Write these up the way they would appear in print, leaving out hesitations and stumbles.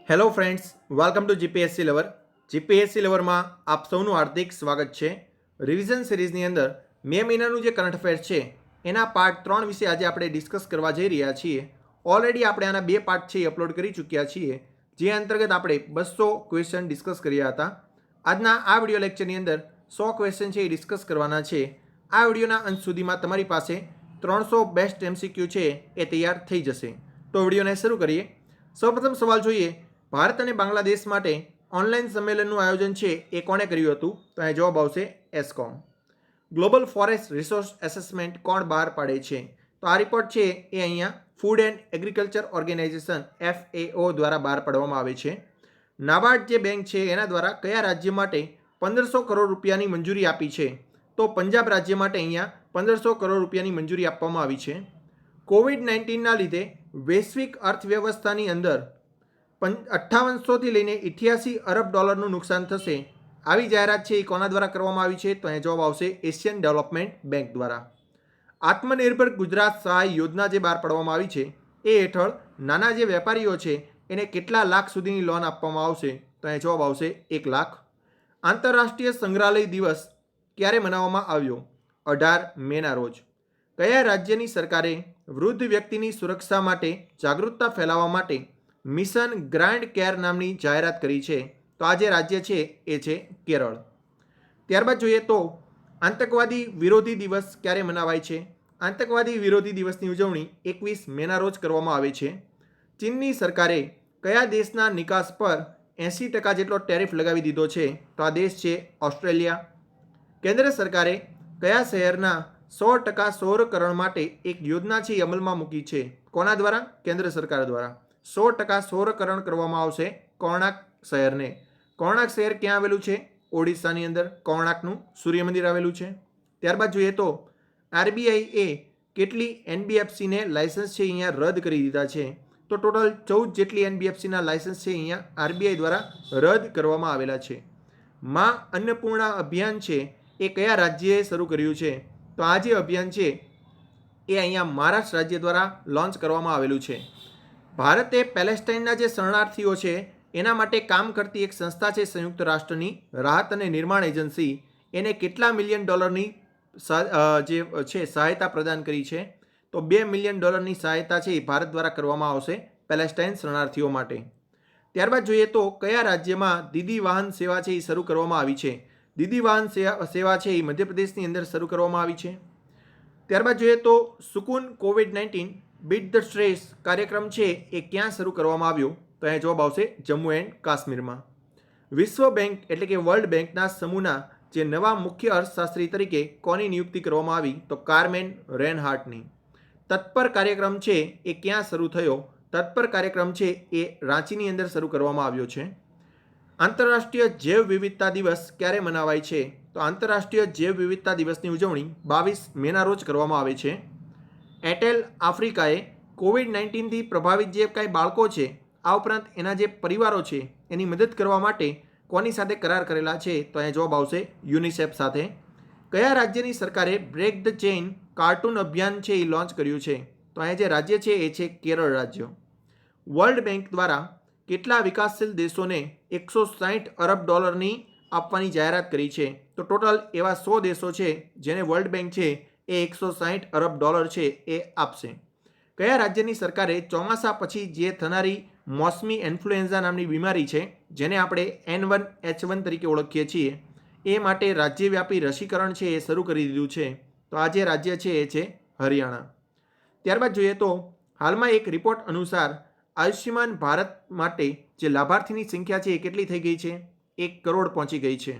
Hello friends, welcome to GPSC lover. GPSC લવરમાં આપ સૌનું હાર્દિક સ્વાગત છે. રિવિઝન સિરીઝની અંદર મે મહિનાનું જે કરંટ અફેર્સ છે એના પાર્ટ 3 વિશે આજે આપણે ડિસ્કસ કરવા જઈ રહ્યા છીએ. ઓલરેડી આપણે આના 2 પાર્ટ છે એ અપલોડ કરી ચૂક્યા છીએ, જે અંતર્ગત આપણે 200 ક્વેશ્ચન ડિસ્કસ કર્યા હતા. આજના આ વિડીયો લેક્ચરની અંદર 100 ક્વેશ્ચન છે એ ડિસ્કસ કરવાના છે. આ વિડીયોના અંત સુધીમાં તમારી પાસે 300 બેસ્ટ એમસીક્યુ છે એ તૈયાર થઈ જશે. તો વિડીયોને શરૂ કરીએ. સૌપ્રથમ સવાલ જોઈએ, ભારત અને બાંગ્લાદેશ માટે ઓનલાઈન સંમેલનનું આયોજન છે એ કોણે કર્યું હતું? તો અહીં જવાબ આવશે એસ્કોમ. ગ્લોબલ ફોરેસ્ટ રિસોર્સ એસેસમેન્ટ કોણ બહાર પાડે છે? તો આ રિપોર્ટ છે એ અહીંયા food and agriculture organisation FAO દ્વારા બહાર પાડવામાં આવે છે. નાબાર્ડ જે બેંક છે એના દ્વારા કયા રાજ્ય માટે 1500 કરોડ રૂપિયાની મંજૂરી આપી છે? તો પંજાબ રાજ્ય માટે અહીંયા 1500 કરોડ રૂપિયાની મંજૂરી આપવામાં આવી છે. કોવિડ-19ના લીધે વૈશ્વિક અર્થવ્યવસ્થાની અંદર 5800થી લઈને 88 અરબ ડોલરનું નુકસાન થશે. આવી જાહેરાત છે એ કોના દ્વારા કરવામાં આવી છે? તો અહીં જવાબ આવશે એશિયન ડેવલપમેન્ટ બેંક દ્વારા. આત્મનિર્ભર ગુજરાત સહાય યોજના જે બહાર પાડવામાં આવી છે એ હેઠળ નાના જે વેપારીઓ છે એને કેટલા લાખ સુધીની લોન આપવામાં આવશે? તો અહીં જવાબ આવશે 1 લાખ. આંતરરાષ્ટ્રીય સંગ્રહાલય દિવસ ક્યારે મનાવવામાં આવ્યો? 18 મેના રોજ. કયા રાજ્યની સરકારે વૃદ્ધ વ્યક્તિની સુરક્ષા માટે જાગૃતતા ફેલાવવા માટે મિશન ગ્રાન્ડ કેર નામની જાહેરાત કરી છે? તો આ જે રાજ્ય છે એ છે કેરળ. ત્યારબાદ જોઈએ તો આતંકવાદી વિરોધી દિવસ ક્યારે મનાવાય છે? આતંકવાદી વિરોધી દિવસની ઉજવણી 21 મેના રોજ કરવામાં આવે છે. ચીનની સરકારે કયા દેશના નિકાસ પર 80% જેટલો ટેરિફ લગાવી દીધો છે? તો આ દેશ છે ઓસ્ટ્રેલિયા. કેન્દ્ર સરકારે કયા શહેરના 100% સૌરકરણ માટે એક યોજના છે એ અમલમાં મૂકી છે? કોના દ્વારા? કેન્દ્ર સરકાર દ્વારા. 100% સૌરકરણ કરવામાં આવશે કોણાર્ક શહેરને. કોણાર્ક શહેર ક્યાં આવેલું છે? ઓડિશાની અંદર કોણાર્કનું સૂર્ય મંદિર આવેલું છે. ત્યારબાદ જોઈએ તો RBI એ કેટલી NBFCને લાયસન્સ છે અહીંયા રદ કરી દીધા છે? તો ટોટલ 14 જેટલી NBFCના લાયસન્સ છે અહીંયા RBI દ્વારા રદ કરવામાં આવેલા છે. માં અન્નપૂર્ણા અભિયાન છે એ કયા રાજ્યએ શરૂ કર્યું છે? તો આ જે અભિયાન છે એ અહીંયા મહારાષ્ટ્ર રાજ્ય દ્વારા લોન્ચ કરવામાં આવેલું છે. ભારતે પેલેસ્ટાઇનના જે શરણાર્થીઓ છે એના માટે કામ કરતી એક સંસ્થા છે સંયુક્ત રાષ્ટ્રની રાહત અને નિર્માણ એજન્સી, એને કેટલા મિલિયન ડોલરની જે છે સહાયતા પ્રદાન કરી છે? તો $2 મિલિયન સહાયતા છે એ ભારત દ્વારા કરવામાં આવશે પેલેસ્ટાઇન શરણાર્થીઓ માટે. ત્યારબાદ જોઈએ તો કયા રાજ્યમાં દીદી વાહન સેવા છે એ શરૂ કરવામાં આવી છે? દીદી વાહન સેવા છે એ મધ્યપ્રદેશની અંદર શરૂ કરવામાં આવી છે. ત્યારબાદ જોઈએ તો સુકૂન કોવિડ-19 બીટ ધ સ્ટ્રેસ કાર્યક્રમ છે એ ક્યાં શરૂ કરવામાં આવ્યો? તો અહીં જવાબ આવશે જમ્મુ એન્ડ કાશ્મીરમાં. વિશ્વ બેંક એટલે કે વર્લ્ડ બેંકના સમૂહના જે નવા મુખ્ય અર્થશાસ્ત્રી તરીકે કોની નિયુક્તિ કરવામાં આવી? તો કાર્મેન રેનહાર્ટની. તત્પર કાર્યક્રમ છે એ ક્યાં શરૂ થયો? તત્પર કાર્યક્રમ છે એ રાંચીની અંદર શરૂ કરવામાં આવ્યો છે. આંતરરાષ્ટ્રીય જૈવ વિવિધતા દિવસ ક્યારે મનાવાય છે? તો આંતરરાષ્ટ્રીય જૈવ વિવિધતા દિવસની ઉજવણી 22 મેના રોજ કરવામાં આવે છે. એટેલ આફ્રિકાએ કોવિડ-19થી પ્રભાવિત જે કાંઈ બાળકો છે આ ઉપરાંત એના જે પરિવારો છે એની મદદ કરવા માટે કોની સાથે કરાર કરેલા છે? તો અહીંયા જવાબ આવશે યુનિસેફ સાથે. કયા રાજ્યની સરકારે બ્રેક ધ ચેઇન કાર્ટૂન અભિયાન છે એ લોન્ચ કર્યું છે? તો અહીંયા જે રાજ્ય છે એ છે કેરળ રાજ્ય. વર્લ્ડ બેંક દ્વારા કેટલા વિકાસશીલ દેશોને 160 અરબ ડોલરની આપવાની જાહેરાત કરી છે? તો ટોટલ એવા 100 દેશો છે જેને વર્લ્ડ બેંક છે એ 160 અરબ ડોલર છે એ આપશે. કયા રાજ્યની સરકારે ચોમાસા પછી જે થનારી મોસમી ઇન્ફ્લુએન્ઝા નામની બીમારી છે જેને આપણે N1H1 તરીકે ઓળખીએ છીએ એ માટે રાજ્યવ્યાપી રસીકરણ છે એ શરૂ કરી દીધું છે? તો આ જે રાજ્ય છે એ છે હરિયાણા. ત્યારબાદ જોઈએ તો હાલમાં એક રિપોર્ટ અનુસાર આયુષ્યમાન ભારત માટે જે લાભાર્થીની સંખ્યા છે એ કેટલી થઈ ગઈ છે? 1 કરોડ પહોંચી ગઈ છે.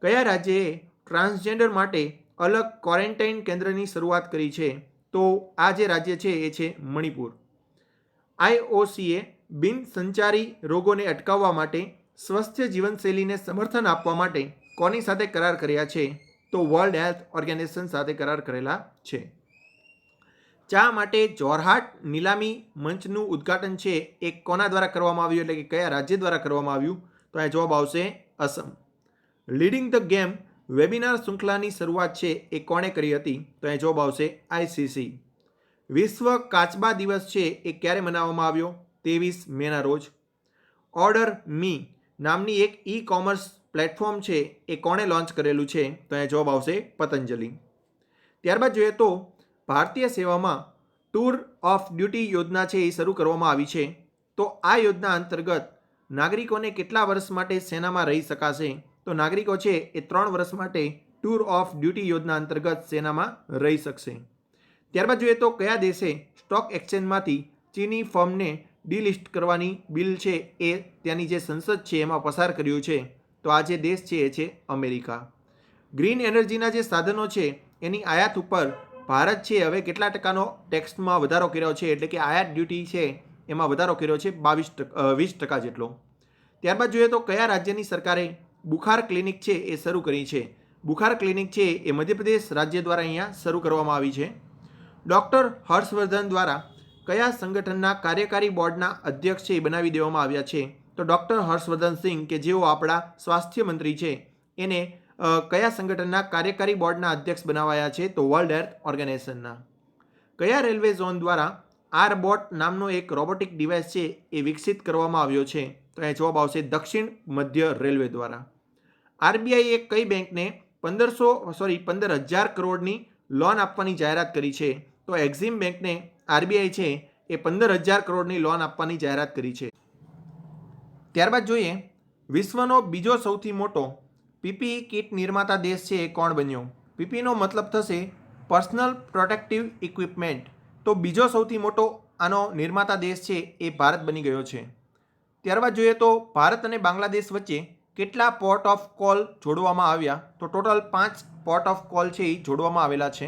કયા રાજ્યએ ટ્રાન્સજેન્ડર માટે અલગ ક્વોરન્ટાઇન કેન્દ્રની શરૂઆત કરી છે? તો આ જે રાજ્ય છે એ છે મણિપુર. IOCએ બિનસંચારી રોગોને અટકાવવા માટે સ્વસ્થ જીવનશૈલીને સમર્થન આપવા માટે કોની સાથે કરાર કર્યા છે? તો વર્લ્ડ હેલ્થ ઓર્ગેનાઇઝેશન સાથે કરાર કરેલા છે. ચા માટે જોરહાટ નીલામી મંચનું ઉદ્ઘાટન છે એ કોના દ્વારા કરવામાં આવ્યું, એટલે કે કયા રાજ્ય દ્વારા કરવામાં આવ્યું? તો અહીં જવાબ આવશે Assam. Leading the game webinar શૃંખલાની શરૂઆત છે એ કોણે કરી હતી? તો અહીં જવાબ આવશે ICC. વિશ્વ કાચબા દિવસ છે એ ક્યારે મનાવવામાં આવ્યો? 23 મેના રોજ. ઓર્ડર મી નામની એક ઈ કોમર્સ પ્લેટફોર્મ છે એ કોણે લોન્ચ કરેલું છે? તો અહીંયા જવાબ આવશે પતંજલિ. ત્યારબાદ જોઈએ તો ભારતીય સેવામાં ટૂર ઓફ ડ્યુટી યોજના છે એ શરૂ કરવામાં આવી છે. તો આ યોજના અંતર્ગત નાગરિકોને કેટલા વર્ષ માટે સેનામાં રહી શકાશે? તો નાગરિકો છે એ 3 વર્ષ માટે ટૂર ઓફ ડ્યુટી યોજના અંતર્ગત સેનામાં રહી શકશે. ત્યારબાદ જોઈએ તો કયા દેશે સ્ટોક એક્સચેન્જમાંથી ચીની ફર્મને ડીલિસ્ટ કરવાની બિલ છે એ ત્યાંની જે સંસદ છે એમાં પસાર કર્યું છે? તો આ જે દેશ છે એ છે અમેરિકા. ગ્રીન એનર્જીના જે સાધનો છે એની આયાત ઉપર ભારત છે હવે કેટલા ટકાનો ટેક્સમાં વધારો કર્યો છે? એટલે કે આયાત ડ્યુટી છે એમાં વધારો કર્યો છે 20% જેટલો. ત્યારબાદ જોઈએ તો કયા રાજ્યની સરકારે બુખાર ક્લિનિક છે એ શરૂ કરી છે? બુખાર ક્લિનિક છે એ મધ્યપ્રદેશ રાજ્ય દ્વારા અહીંયા શરૂ કરવામાં આવી છે. ડૉક્ટર હર્ષવર્ધન દ્વારા કયા સંગઠનના કાર્યકારી બોર્ડના અધ્યક્ષ છે એ બનાવી દેવામાં આવ્યા છે? તો ડૉક્ટર હર્ષવર્ધન સિંહ કે જેઓ આપણા સ્વાસ્થ્ય મંત્રી છે એને કયા સંગઠનના કાર્યકારી બોર્ડના અધ્યક્ષ બનાવાયા છે? તો વર્લ્ડ હેલ્થ ઓર્ગેનાઇઝેશનના. કયા રેલવે ઝોન દ્વારા આરબોટ નામનો એક રોબોટિક ડિવાઇસ છે એ વિકસિત કરવામાં આવ્યો છે? તો એ જવાબ આવશે દક્ષિણ મધ્ય રેલવે દ્વારા. આરબીઆઈએ કઈ બેંકને 15,000 કરોડની લોન આપવાની જાહેરાત કરી છે? તો એક્ઝિમ બેંકને આરબીઆઈ છે એ 15,000 કરોડની લોન આપવાની જાહેરાત કરી છે. ત્યારબાદ જોઈએ વિશ્વનો બીજો સૌથી મોટો પીપીઈ કિટ નિર્માતા દેશ છે એ કોણ બન્યો? પીપીઈનો મતલબ થશે પર્સનલ પ્રોટેક્ટિવ ઇક્વિપમેન્ટ. તો બીજો સૌથી મોટો આનો નિર્માતા દેશ છે એ ભારત બની ગયો છે. ત્યારબાદ જોઈએ તો ભારત અને બાંગ્લાદેશ વચ્ચે કેટલા પોર્ટ ઓફ કોલ જોડવામાં આવ્યા? તો ટોટલ 5 પોર્ટ ઓફ કોલ છે એ જોડવામાં આવેલા છે.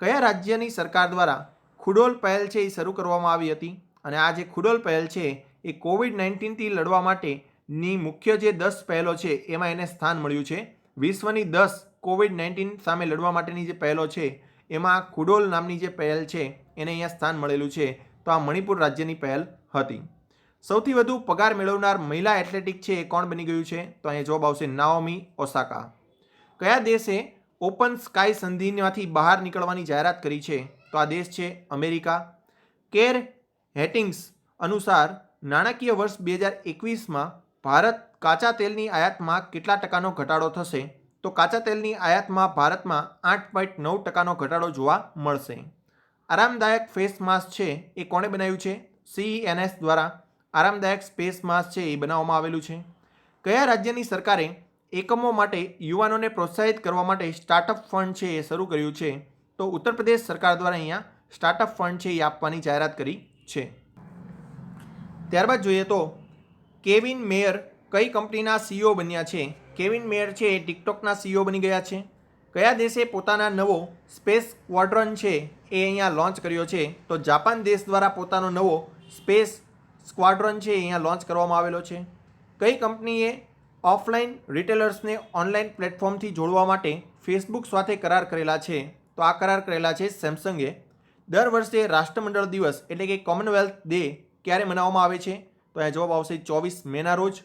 કયા રાજ્યની સરકાર દ્વારા ખુડોલ પહેલ છે એ શરૂ કરવામાં આવી હતી? અને આ જે ખુડોલ પહેલ છે એ કોવિડ-19થી લડવા માટેની મુખ્ય જે 10 પહેલો છે એમાં એને સ્થાન મળ્યું છે. વિશ્વની 10 કોવિડ-19 સામે લડવા માટેની જે પહેલો છે એમાં ખુડોલ નામની જે પહેલ છે એને અહીંયા સ્થાન મળેલું છે. તો આ મણિપુર રાજ્યની પહેલ હતી. સૌથી વધુ પગાર મેળવનાર મહિલા એથ્લેટિક છે એ કોણ બની ગયું છે? તો અહીંયા જવાબ આવશે નાઓમી ઓસાકા. કયા દેશે ઓપન સ્કાય સંધિમાંથી બહાર નીકળવાની જાહેરાત કરી છે? તો આ દેશ છે અમેરિકા. કેર હેટિંગ્સ અનુસાર નાણાકીય વર્ષ 2021માં ભારત કાચા તેલની આયાતમાં કેટલા ટકાનો ઘટાડો થશે? તો કાચા તેલની આયાતમાં ભારતમાં 8.9% ઘટાડો જોવા મળશે. આરામદાયક ફેસ માસ્ક છે એ કોણે બનાવ્યું છે? CENS દ્વારા આરામદાયક સ્પેસ માસ્ક છે એ બનાવવામાં આવેલું છે. કયા રાજ્યની સરકારે એકમો માટે યુવાનોને પ્રોત્સાહિત કરવા માટે સ્ટાર્ટઅપ ફંડ છે એ શરૂ કર્યું છે? તો ઉત્તર પ્રદેશ સરકાર દ્વારા અહીંયા સ્ટાર્ટઅપ ફંડ છે એ આપવાની જાહેરાત કરી છે. ત્યારબાદ જોઈએ તો કેવિન મેયર કઈ કંપનીના CEO બન્યા છે? કેવિન મેયર છે એ ટિકટોકના CEO બની ગયા છે. કયા દેશે પોતાના નવો સ્પેસ સ્ક્વોડ્રન છે એ અહીંયા લોન્ચ કર્યો છે? તો જાપાન દેશ દ્વારા પોતાનો નવો સ્પેસ સ્ક્વોડ્રન છે એ અહીંયા લોન્ચ કરવામાં આવેલો છે. કઈ કંપનીએ ઓફલાઈન રિટેલર્સને ઓનલાઈન પ્લેટફોર્મથી જોડવા માટે ફેસબુક સાથે કરાર કરેલા છે? તો આ કરાર કરેલા છે સેમસંગે. દર વર્ષે રાષ્ટ્રમંડળ દિવસ એટલે કે કોમનવેલ્થ ડે ક્યારે મનાવવામાં આવે છે? તો અહીંયા જવાબ આવશે 24 મેના રોજ.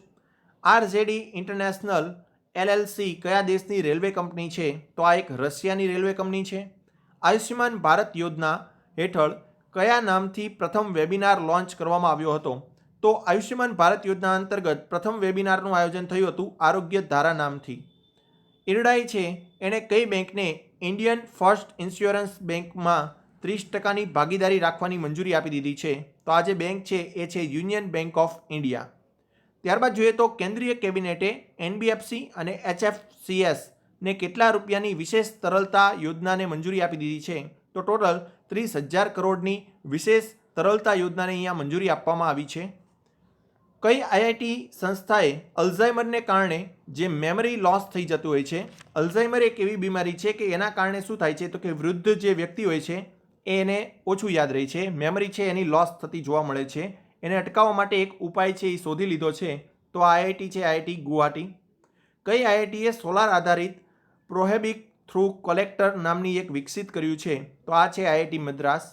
RZD ઇન્ટરનેશનલ LLC કયા દેશની રેલવે કંપની છે? તો આ એક રશિયાની રેલવે કંપની છે. આયુષ્યમાન ભારત યોજના હેઠળ કયા નામથી પ્રથમ વેબિનાર લોન્ચ કરવામાં આવ્યો હતો? તો આયુષ્યમાન ભારત યોજના અંતર્ગત પ્રથમ વેબિનારનું આયોજન થયું હતું આરોગ્ય ધારા નામથી. ઇરડાઈ છે એણે કઈ બેંકને ઇન્ડિયન ફર્સ્ટ ઇન્સ્યોરન્સ બેંકમાં 30%ની ભાગીદારી રાખવાની મંજૂરી આપી દીધી છે? તો આ જે બેંક છે એ છે યુનિયન બેંક ઓફ ઇન્ડિયા. ત્યારબાદ જોઈએ તો કેન્દ્રીય કેબિનેટે NBFC અને HFCS ને કેટલા રૂપિયાની વિશેષ તરલતા યોજનાને મંજૂરી આપી દીધી છે? તો ટોટલ 30,000 કરોડની વિશેષ તરલતા યોજનાને અહીંયા મંજૂરી આપવામાં આવી છે. કઈ IIT સંસ્થાએ અલ્ઝાઇમરને કારણે જે મેમરી લોસ થઈ જતું હોય છે, અલ્ઝાઇમર એક એવી બીમારી છે કે એના કારણે શું થાય છે? તો કે વૃદ્ધ જે વ્યક્તિ હોય છે એને ઓછું યાદ રહે છે, મેમરી છે એની લોસ થતી જોવા મળે છે. એને અટકાવવા માટે એક ઉપાય છે એ શોધી લીધો છે. તો આ IIT છે IIT ગુવાહાટી. કઈ IITએ સોલાર આધારિત પ્રોહેબિક થ્રુ કલેક્ટર નામની એક વિકસિત કર્યું છે? તો આ છે IIT મદ્રાસ.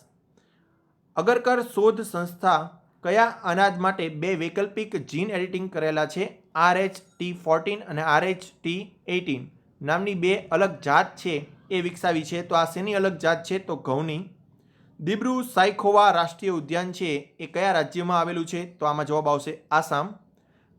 અગરકર શોધ સંસ્થા કયા અનાજ માટે 2 વૈકલ્પિક જીન એડિટિંગ કરેલા છે? RH-T14 અને RH-T18 નામની 2 અલગ જાત છે એ વિકસાવી છે. તો આ શેની અલગ જાત છે? તો ઘઉંની. દિબ્રુ સાયખોવા રાષ્ટ્રીય ઉદ્યાન છે એ કયા રાજ્યમાં આવેલું છે? તો આમાં જવાબ આવશે આસામ.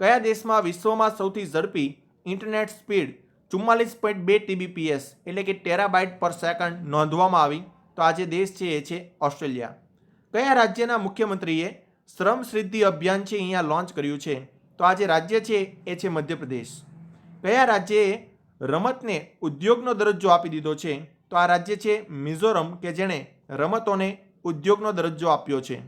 કયા દેશમાં વિશ્વમાં સૌથી ઝડપી ઇન્ટરનેટ સ્પીડ 44.2 TBPS એટલે કે ટેરાબાઇટ પર સેકન્ડ નોંધવામાં આવી? તો આ જે દેશ છે એ છે ઓસ્ટ્રેલિયા. કયા રાજ્યના મુખ્યમંત્રીએ શ્રમ સિદ્ધિ અભિયાન છે અહીંયા લોન્ચ કર્યું છે? તો આ જે રાજ્ય છે એ છે મધ્યપ્રદેશ. કયા રાજ્યએ રમતને ઉદ્યોગનો દરજ્જો આપી દીધો છે? તો આ રાજ્ય છે મિઝોરમ, કે જેણે રમતોને ઉદ્યોગનો દરજ્જો આપ્યો છે.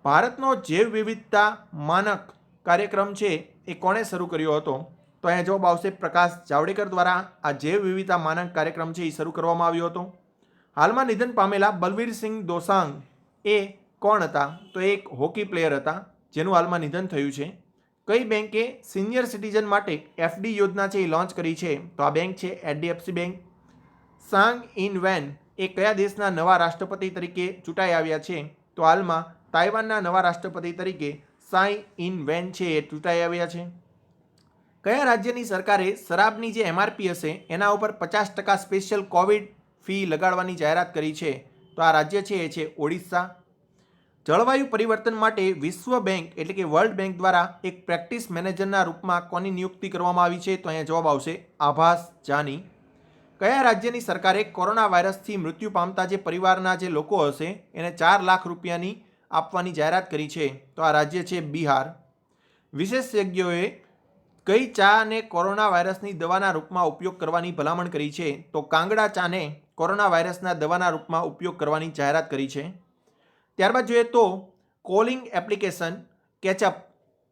ભારતનો જૈવ વિવિધતા માનક કાર્યક્રમ છે એ કોણે શરૂ કર્યો હતો? તો અહીંયા જવાબ આવશે પ્રકાશ જાવડેકર દ્વારા આ જૈવ વિવિધતા માનક કાર્યક્રમ છે એ શરૂ કરવામાં આવ્યો હતો. હાલમાં નિધન પામેલા બલવીરસિંહ દોસાંગ એ કોણ હતા? તો એક હોકી પ્લેયર હતા જેનું હાલમાં નિધન થયું છે. કઈ બેંકે સિનિયર સિટીઝન માટે FD યોજના છે એ લોન્ચ કરી છે? તો આ બેંક છે HDFC બેંક. સાંગ ઇન વેન એ કયા દેશના નવા રાષ્ટ્રપતિ તરીકે ચૂંટાઈ આવ્યા છે? તો હાલમાં તાઇવાનના નવા રાષ્ટ્રપતિ તરીકે સાઈ ઇન વેન છે એ ચૂંટાઈ આવ્યા છે. કયા રાજ્યની સરકારે શરાબની જે MRP હશે એના ઉપર 50% સ્પેશિયલ કોવિડ ફી લગાડવાની જાહેરાત કરી છે? તો આ રાજ્ય છે એ છે ઓડિશા. જળવાયુ પરિવર્તન માટે વિશ્વ બેંક એટલે કે વર્લ્ડ બેંક દ્વારા એક પ્રેક્ટિસ મેનેજરના રૂપમાં કોની નિયુક્તિ કરવામાં આવી છે? તો અહીંયા જવાબ આવશે આભાસ જાની. કયા રાજ્યની સરકારે કોરોના વાયરસથી મૃત્યુ પામતા જે પરિવારના જે લોકો હશે એને 4 લાખ રૂપિયાની આપવાની જાહેરાત કરી છે? તો આ રાજ્ય છે બિહાર. વિશેષજ્ઞોએ કઈ ચાને કોરોના વાયરસની દવાના રૂપમાં ઉપયોગ કરવાની ભલામણ કરી છે? તો કાંગડા ચાને કોરોના વાયરસના દવાના રૂપમાં ઉપયોગ કરવાની જાહેરાત કરી છે. ત્યારબાદ જોઈએ તો કોલિંગ એપ્લિકેશન કેચઅપ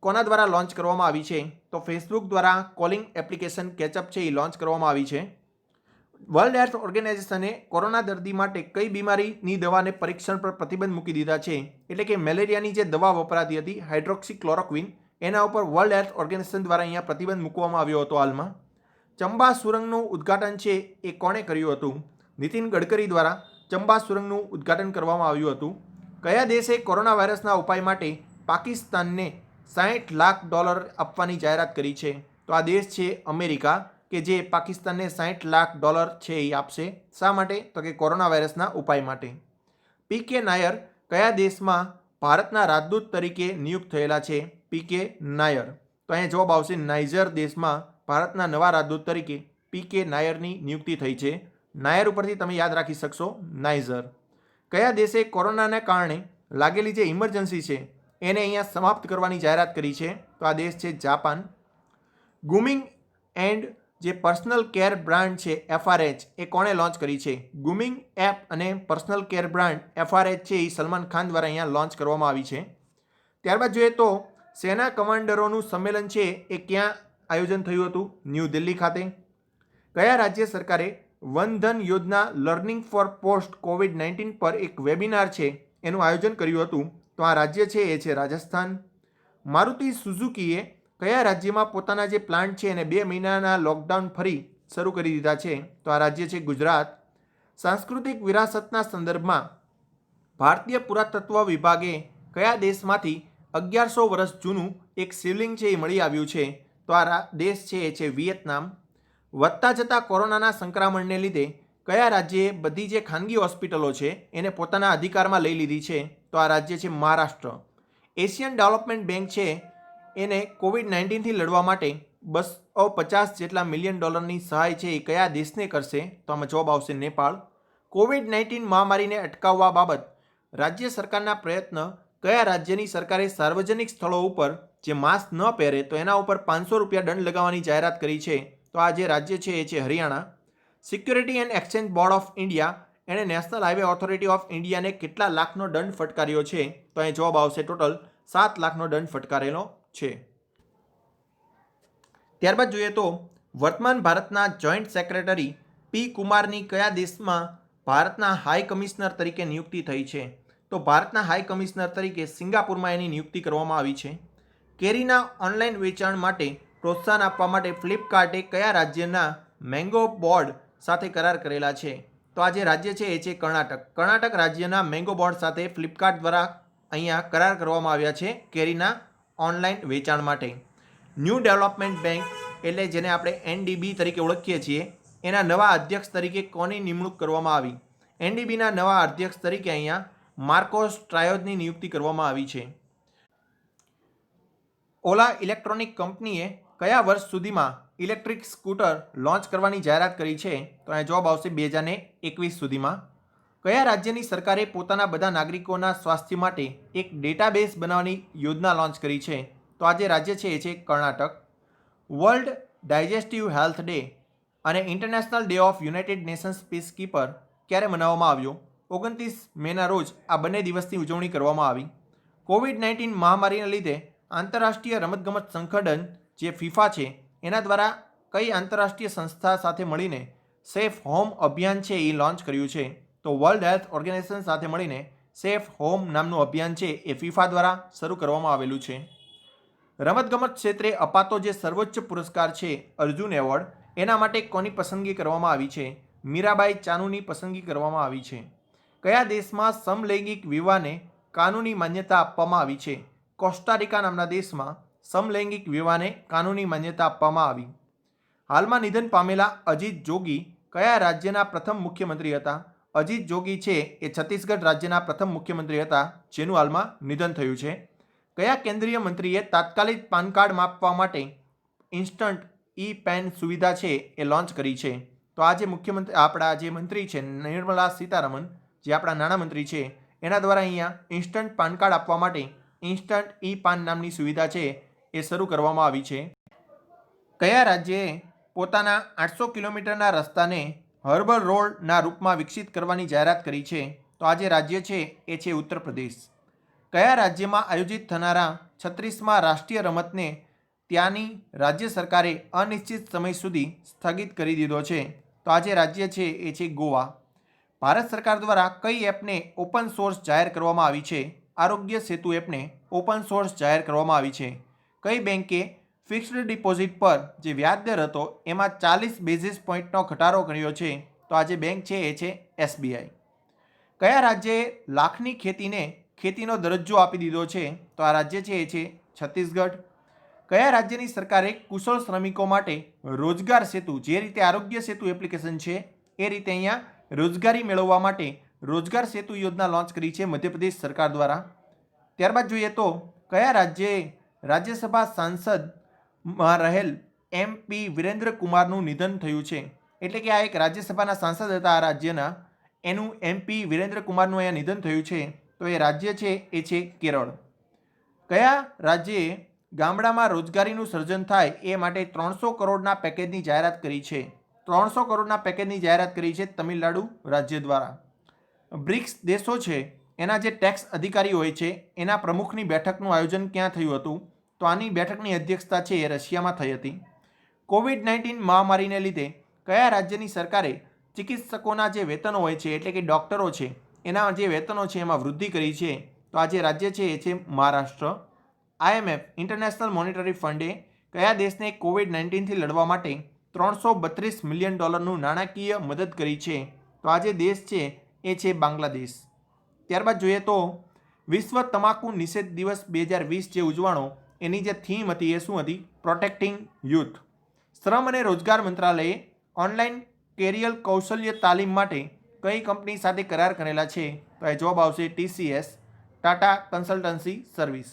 કોના દ્વારા લોન્ચ કરવામાં આવી છે? તો ફેસબુક દ્વારા કોલિંગ એપ્લિકેશન કેચઅપ છે એ લોન્ચ કરવામાં આવી છે. વર્લ્ડ હેલ્થ ઓર્ગેનાઇઝેશને કોરોના દર્દી માટે કઈ બીમારીની દવાને પરીક્ષણ પર પ્રતિબંધ મૂકી દીધા છે? એટલે કે મેલેરિયાની જે દવા વપરાતી હતી હાઇડ્રોક્સીક્લોરોક્વિન એના ઉપર વર્લ્ડ હેલ્થ ઓર્ગેનાઇઝેશન દ્વારા અહીંયા પ્રતિબંધ મૂકવામાં આવ્યો હતો હાલમાં. ચંબા સુરંગનું ઉદ્ઘાટન છે એ કોણે કર્યું હતું? નીતિન ગડકરી દ્વારા ચંબા સુરંગનું ઉદ્ઘાટન કરવામાં આવ્યું હતું. કયા દેશે કોરોના વાયરસના ઉપાય માટે પાકિસ્તાનને $60 લાખ આપવાની જાહેરાત કરી છે? તો આ દેશ છે અમેરિકા, કે જે પાકિસ્તાનને $60 લાખ છે એ આપશે. શા માટે? તો કે કોરોના વાયરસના ઉપાય માટે. PK નાયર કયા દેશમાં ભારતના રાજદૂત તરીકે નિયુક્ત થયેલા છે? PK નાયર. તો અહીંયા જવાબ આવશે નાઇજર દેશમાં ભારતના નવા રાજદૂત તરીકે PK નાયરની નિયુક્તિ થઈ છે. નાયર ઉપરથી તમે યાદ રાખી શકશો નાઇજર. કયા દેશે કોરોનાને કારણે લાગેલી જે ઇમરજન્સી છે એને અહીંયા સમાપ્ત કરવાની જાહેરાત કરી છે? તો આ દેશ છે જાપાન. ગુમિંગ એન્ડ જે પર્સનલ કેર બ્રાન્ડ છે FRH એ કોણે લોન્ચ કરી છે? ગુમિંગ એપ અને પર્સનલ કેર બ્રાન્ડ FRH છે એ સલમાન ખાન દ્વારા અહીંયા લોન્ચ કરવામાં આવી છે. ત્યારબાદ જોઈએ તો સેના કમાન્ડરોનું સંમેલન છે એ ક્યાં આયોજન થયું હતું? ન્યૂ દિલ્હી ખાતે. કયા રાજ્ય સરકારે વનધન યોજના લર્નિંગ ફોર પોસ્ટ COVID-19 પર એક વેબિનાર છે એનું આયોજન કર્યું હતું? તો આ રાજ્ય છે એ છે રાજસ્થાન. મારુતિ સુઝુકીએ કયા રાજ્યમાં પોતાના જે પ્લાન્ટ છે એને 2 મહિનાના લોકડાઉન ફરી શરૂ કરી દીધા છે? તો આ રાજ્ય છે ગુજરાત. સાંસ્કૃતિક વિરાસતના સંદર્ભમાં ભારતીય પુરાતત્વ વિભાગે કયા દેશમાંથી 1100 વર્ષ જૂનું એક શિવલિંગ છે એ મળી આવ્યું છે? તો આ દેશ છે એ છે વિયેતનામ. વધતા જતા કોરોનાના સંક્રમણને લીધે કયા રાજ્યએ બધી જે ખાનગી હોસ્પિટલો છે એને પોતાના અધિકારમાં લઈ લીધી છે? તો આ રાજ્ય છે મહારાષ્ટ્ર. એશિયન ડેવલપમેન્ટ બેંક છે એને COVID-19થી લડવા માટે $250 મિલિયન સહાય છે એ કયા દેશને કરશે? તો આમાં જવાબ આવશે નેપાળ. COVID-19 મહામારીને અટકાવવા બાબત રાજ્ય સરકારના પ્રયત્ન કયા રાજ્યની સરકારે સાર્વજનિક સ્થળો ઉપર જે માસ્ક ન પહેરે તો એના ઉપર $500 દંડ લગાવવાની જાહેરાત કરી છે? તો આ જે રાજ્ય છે એ છે Haryana. Security and exchange board of India એણે નેશનલ હાઈવે ઓથોરિટી ઓફ ઇન્ડિયાને કેટલા લાખનો દંડ ફટકાર્યો છે? તો અહીં જવાબ આવશે ટોટલ 7 લાખનો દંડ ફટકારેલો છે. ત્યારબાદ જોઈએ તો વર્તમાન ભારતના જોઈન્ટ સેક્રેટરી P કુમારની કયા દેશમાં ભારતના હાઈ કમિશનર તરીકે નિયુક્તિ થઈ છે? તો ભારતના હાઈ કમિશનર તરીકે સિંગાપુરમાં એની નિયુક્તિ કરવામાં આવી છે. કેરીના ઓનલાઈન વેચાણ માટે પ્રોત્સાહન આપવા માટે ફ્લિપકાર્ટે કયા રાજ્યના મેંગો બોર્ડ સાથે કરાર કરેલા છે? તો આ જે રાજ્ય છે એ છે કર્ણાટક. કર્ણાટક રાજ્યના મેંગો બોર્ડ સાથે ફ્લિપકાર્ટ દ્વારા અહીંયા કરાર કરવામાં આવ્યા છે કેરીના ઓનલાઈન વેચાણ માટે. ન્યૂ ડેવલપમેન્ટ બેંક એટલે જેને આપણે NDB તરીકે ઓળખીએ છીએ એના નવા અધ્યક્ષ તરીકે કોની નિમણૂક કરવામાં આવી? NDBના નવા અધ્યક્ષ તરીકે અહીંયા માર્કોસ ટ્રાયોઝની નિયુક્તિ કરવામાં આવી છે. ઓલા ઇલેક્ટ્રોનિક કંપનીએ કયા વર્ષ સુધીમાં ઇલેક્ટ્રિક સ્કૂટર લોન્ચ કરવાની જાહેરાત કરી છે? તો અહીંયા જવાબ આવશે 2021 સુધીમાં. કયા રાજ્યની સરકારે પોતાના બધા નાગરિકોના સ્વાસ્થ્ય માટે એક ડેટાબેઝ બનાવવાની યોજના લોન્ચ કરી છે? તો આ જે રાજ્ય છે એ છે Karnataka. World digestive health day અને international day of United Nations peacekeeper ક્યારે મનાવવામાં આવ્યો? 29 મેના રોજ આ બંને દિવસની ઉજવણી કરવામાં આવી. કોવિડ-19 મહામારીને લીધે આંતરરાષ્ટ્રીય રમતગમત સંગઠન જે ફિફા છે એના દ્વારા કઈ આંતરરાષ્ટ્રીય સંસ્થા સાથે મળીને સેફ હોમ અભિયાન છે એ લોન્ચ કર્યું છે? તો વર્લ્ડ હેલ્થ ઓર્ગેનાઇઝેશન સાથે મળીને સેફ હોમ નામનું અભિયાન છે એ ફિફા દ્વારા શરૂ કરવામાં આવેલું છે. રમતગમત ક્ષેત્રે અપાતો જે સર્વોચ્ચ પુરસ્કાર છે અર્જુન એવોર્ડ, એના માટે કોની પસંદગી કરવામાં આવી છે? મીરાબાઈ ચાનુની પસંદગી કરવામાં આવી છે. કયા દેશમાં સમલૈંગિક વિવાહને કાનૂની માન્યતા આપવામાં આવી છે? કોસ્ટારિકા નામના દેશમાં સમલૈંગિક વિવાહને કાનૂની માન્યતા આપવામાં આવી. હાલમાં નિધન પામેલા અજીત જોગી કયા રાજ્યના પ્રથમ મુખ્યમંત્રી હતા? અજીત જોગી છે એ છત્તીસગઢ રાજ્યના પ્રથમ મુખ્યમંત્રી હતા જેનું હાલમાં નિધન થયું છે. કયા કેન્દ્રીય મંત્રીએ તાત્કાલિક પાન કાર્ડ માપવા માટે ઇન્સ્ટન્ટ ઈ પેન સુવિધા છે એ લોન્ચ કરી છે? તો આ જે મુખ્યમંત્રી આપણા જે મંત્રી છે નિર્મલા સીતારમણ, જે આપણા નાણામંત્રી છે, એના દ્વારા અહીંયા ઇન્સ્ટન્ટ પાન કાર્ડ આપવા માટે ઇન્સ્ટન્ટ ઈ પાન નામની સુવિધા છે એ શરૂ કરવામાં આવી છે. કયા રાજ્યએ પોતાના 800 કિલોમીટરના રસ્તાને હર્બલ રોડના રૂપમાં વિકસિત કરવાની જાહેરાત કરી છે? તો આ જે રાજ્ય છે એ છે ઉત્તર પ્રદેશ. કયા રાજ્યમાં આયોજિત થનારા 36મા રાષ્ટ્રીય રમતને ત્યાંની રાજ્ય સરકારે અનિશ્ચિત સમય સુધી સ્થગિત કરી દીધો છે? તો આ જે રાજ્ય છે એ છે ગોવા. ભારત સરકાર દ્વારા કઈ એપને ઓપન સોર્સ જાહેર કરવામાં આવી છે? આરોગ્ય સેતુ એપને ઓપન સોર્સ જાહેર કરવામાં આવી છે. કઈ બેંકે ફિક્સ્ડ ડિપોઝિટ પર જે વ્યાજદર હતો એમાં 40 બેઝિસ પોઈન્ટનો ઘટાડો કર્યો છે? તો આ જે બેંક છે એ છે એસબીઆઈ. કયા રાજ્યએ લાખની ખેતીનો દરજ્જો આપી દીધો છે? તો આ રાજ્ય છે એ છે છત્તીસગઢ. કયા રાજ્યની સરકારે કુશળ શ્રમિકો માટે રોજગાર સેતુ, જે રીતે આરોગ્ય સેતુ એપ્લિકેશન છે એ રીતે અહીંયા રોજગારી મેળવવા માટે રોજગાર સેતુ યોજના લોન્ચ કરી છે મધ્યપ્રદેશ સરકાર દ્વારા. ત્યારબાદ જોઈએ તો કયા રાજ્યએ રાજ્યસભા સાંસદમાં રહેલ MP વિરેન્દ્ર કુમારનું નિધન થયું છે? એટલે કે આ એક રાજ્યસભાના સાંસદ હતા આ રાજ્યના, એનું MP વિરેન્દ્ર કુમારનું અહીંયા નિધન થયું છે. તો એ રાજ્ય છે એ છે કેરળ. કયા રાજ્યએ ગામડામાં રોજગારીનું સર્જન થાય એ માટે 300 કરોડના પેકેજની જાહેરાત કરી છે? 300 કરોડના પેકેજની જાહેરાત કરી છે તમિલનાડુ રાજ્ય દ્વારા. બ્રિક્સ દેશો છે એના જે ટેક્સ અધિકારી હોય છે એના પ્રમુખની બેઠકનું આયોજન ક્યાં થયું હતું? તો આની બેઠકની અધ્યક્ષતા છે એ રશિયામાં થઈ હતી. કોવિડ-19 મહામારીને લીધે કયા રાજ્યની સરકારે ચિકિત્સકોના જે વેતનો હોય છે એટલે કે ડૉક્ટરો છે એના જે વેતનો છે એમાં વૃદ્ધિ કરી છે? તો આ જે રાજ્ય છે એ છે Maharashtra. IMF international monetary funday કયા દેશને કોવિડ-19થી લડવા માટે $332 મિલિયન નાણાકીય મદદ કરી છે? તો આ જે દેશ છે એ છે બાંગ્લાદેશ. ત્યારબાદ જોઈએ તો વિશ્વ તમાકુ નિષેધ દિવસ 2020 જે ઉજવણો એની જે થીમ હતી એ શું હતી? Protecting youth. શ્રમ અને રોજગાર મંત્રાલયે ઓનલાઈન કેરિયર કૌશલ્ય તાલીમ માટે કઈ કંપની સાથે કરાર કરેલા છે? તો એ જવાબ આવશે TCS, ટાટા કન્સલ્ટન્સી સર્વિસ.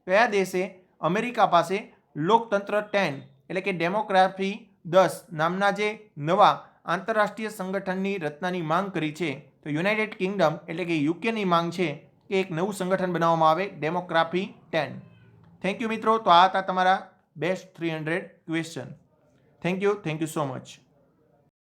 કયા દેશે અમેરિકા પાસે લોકતંત્ર 10 એટલે કે ડેમોક્રાફી 10 નામના જે નવા આંતરરાષ્ટ્રીય સંગઠનની રચનાની માંગ કરી છે? તો યુનાઇટેડ કિંગડમ એટલે કે યુકેની માંગ છે કે એક નવું સંગઠન બનાવવામાં આવે ડેમોક્રાફી 10. થેન્ક યુ મિત્રો. તો આ હતા તમારા best 300 question. Thank you so much.